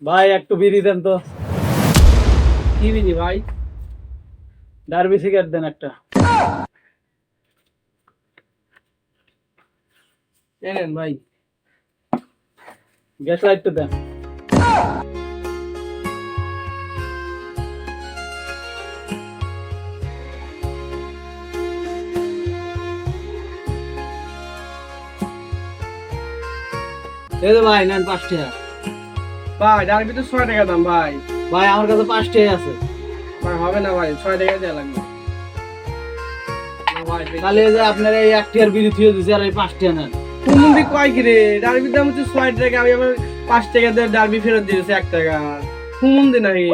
ভাই একটু বিড়ি দেন তো। কি বিনি ভাই? ডার্বি সিগারেট দেন একটা। এনেন ভাই। গ্যাস লাইটটা দেন। এই যে ভাই নেন 5 টাকা। ভাই ডারবি তো 6 টাকা দাম ভাই। ভাই আমার কাছে 5 টাকা আছে। ভাই হবে না ভাই, 6 টাকা দেওয়া লাগবে। না ভাই, তাহলে এই যে আপনার এই 1 টাকার বিড়ি থুয়ে দিছে আর এই 5 টাকা নেন। হুমুন্দি কয় কি রে? ডারবির দাম হচ্ছে 6 টাকা, আমি আবার 5 টাকা দিয়ে ডারবি ফেরত দিয়েছে 1 টাকা। হুমুন্দি নাকি?